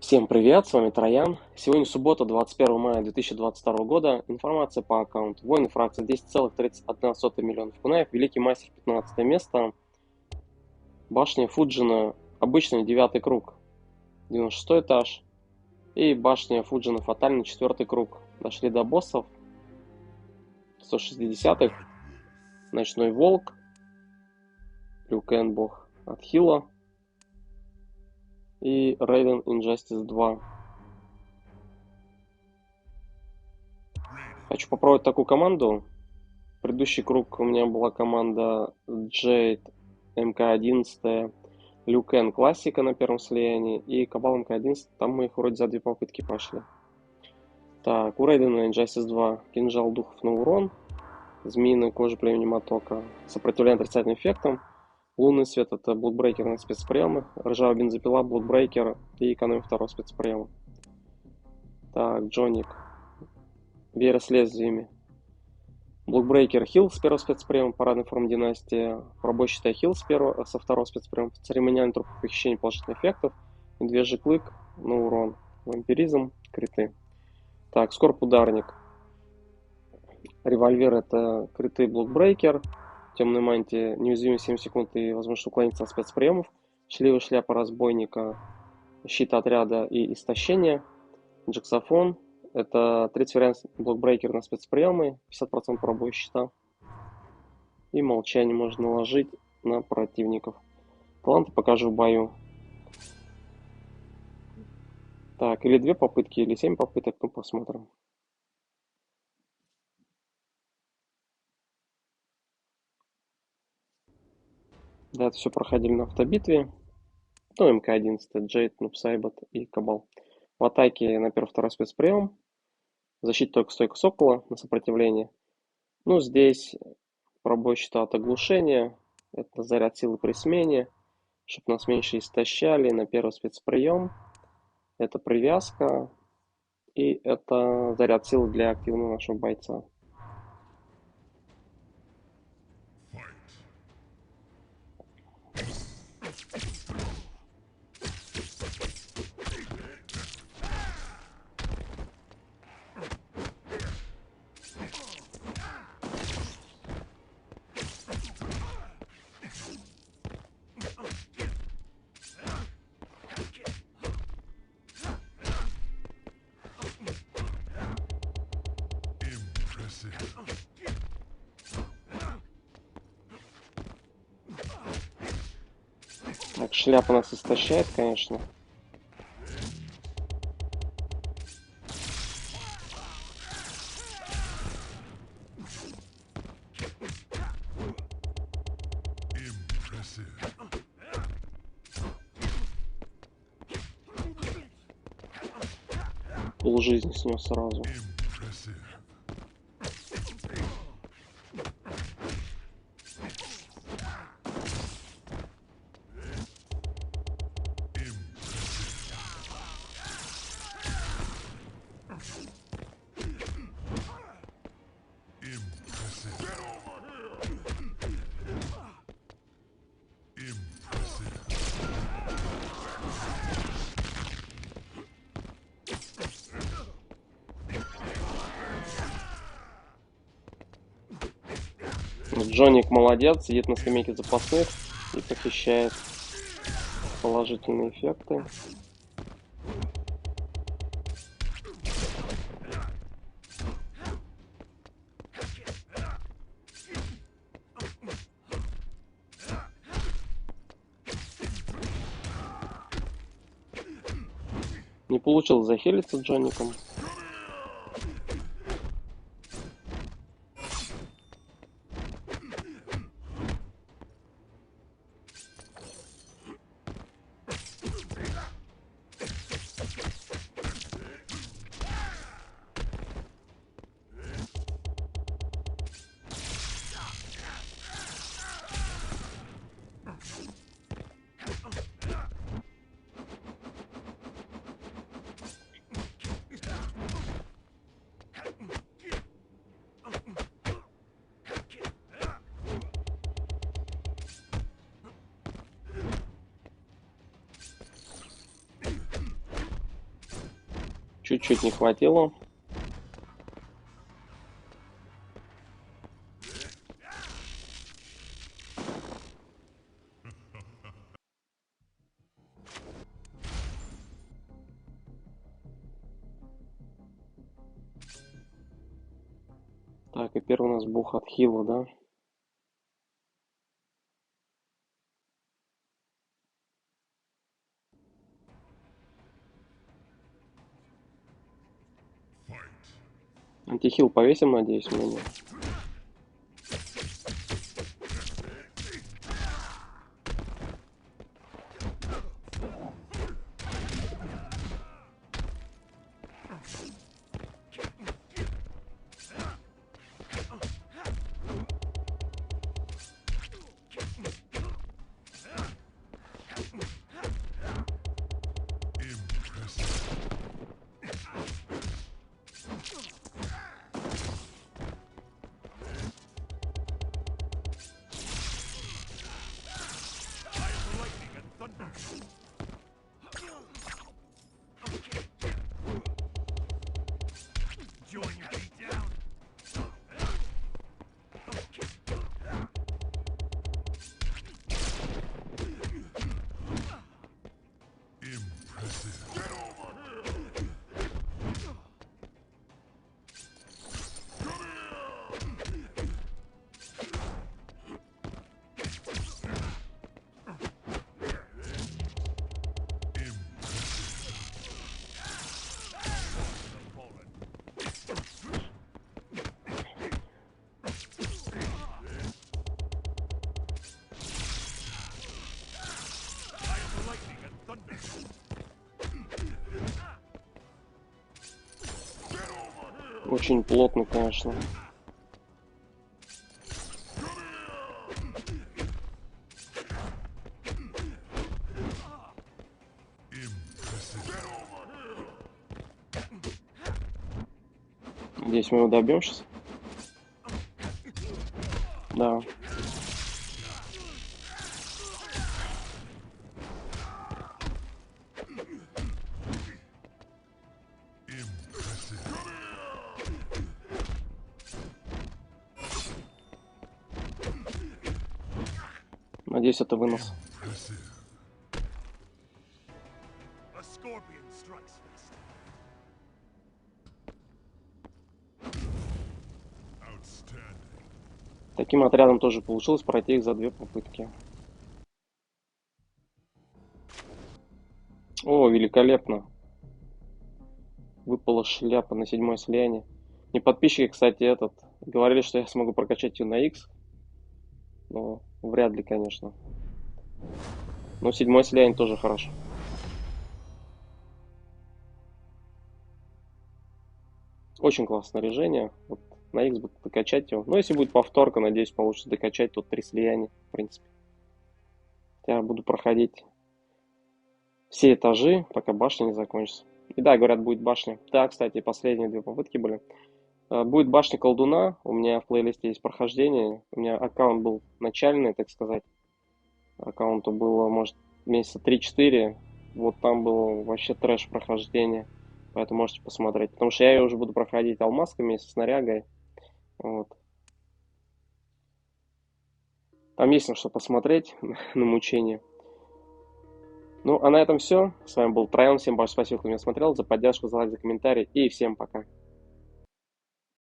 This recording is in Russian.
Всем привет, с вами Троян. Сегодня суббота, 21 мая 2022 года. Информация по аккаунту. Воины фракция 10,31 миллионов кунаев. Великий мастер 15 место. Башня Фуджина обычный 9 круг, 96 этаж. И башня Фуджина фатальный 4 круг. Дошли до боссов. 160-х. Ночной волк. Лю Кэн бог от Хила. И Рейден Injustice 2. Хочу попробовать такую команду. Предыдущий круг у меня была команда Jade, МК-11, Лю Кэн классика на первом слиянии и Кабал МК-11. Там мы их вроде за 2 попытки прошли. Так, у Рейдена Injustice 2 кинжал духов на урон, змеиная кожа племени Матока, сопротивление отрицательным эффектам, лунный свет это блокбрейкер на спецприемы, ржавая бензопила, блокбрейкер и экономия второго спецприема. Так, Джоник, вера с лезвиями. Блокбрейкер хил с первого спецприема, парадной формы династии, пробойщатая хил со второго спецприема, церемониальный труп похищения положительных эффектов, медвежий клык на урон, вампиризм, криты. Так, скорб ударник. Револьвер это криты блокбрейкер, темная мантия, неуязвимый 7 секунд и возможность уклониться от спецприемов, шлевая шляпа разбойника, щит отряда и истощение, джексафон. Это третий вариант блокбрейкер на спецприемы, 50% пробой щита. И молчание можно наложить на противников. Таланты покажу в бою. Так, или 2 попытки, или 7 попыток, ну посмотрим. Да, это все проходили на автобитве. Ну, МК-11, Джейд, Нупсайбот и Кабал. В атаке на первый-второй спецприем. Защита только стойка Сокола на сопротивление. Ну, здесь пробой щита от оглушения. Это заряд силы при смене. Чтобы нас меньше истощали на первый спецприем. Это привязка. И это заряд силы для активного нашего бойца. Так, шляпа нас истощает, конечно. Полжизни снес сразу. Джоник молодец, сидит на скамейке запасных и похищает положительные эффекты. Не получилось захилиться Джоником. Чуть-чуть не хватило. Так, и первый у нас бух от хила, да? Антихил повесим, надеюсь, мы не. Очень плотно, конечно. Надеюсь, мы его добьем сейчас. Да. Надеюсь, это вынос. Таким отрядом тоже получилось пройти их за 2 попытки. О, великолепно. Выпала шляпа на 7-й слияние. Мне подписчики, кстати, говорили, что я смогу прокачать ее на X. Но вряд ли, конечно. Но 7-й слияние тоже хорошо. Очень классное снаряжение. Вот на X буду докачать его. Но если будет повторка, надеюсь, получится докачать тут 3 слияния, в принципе. Я буду проходить все этажи, пока башня не закончится. И да, говорят, будет башня. Да, кстати, последние 2 попытки были. Будет башня колдуна. У меня в плейлисте есть прохождение. У меня аккаунт был начальный, так сказать. Аккаунту было, может, месяца 3-4. Вот там был вообще трэш прохождения. Поэтому можете посмотреть. Потому что я ее уже буду проходить алмазками со снарягой. Вот. Там есть на что посмотреть, на мучение. Ну, а на этом все. С вами был Трайон. Всем большое спасибо, кто меня смотрел. За поддержку, за лайк, за комментарий. И всем пока.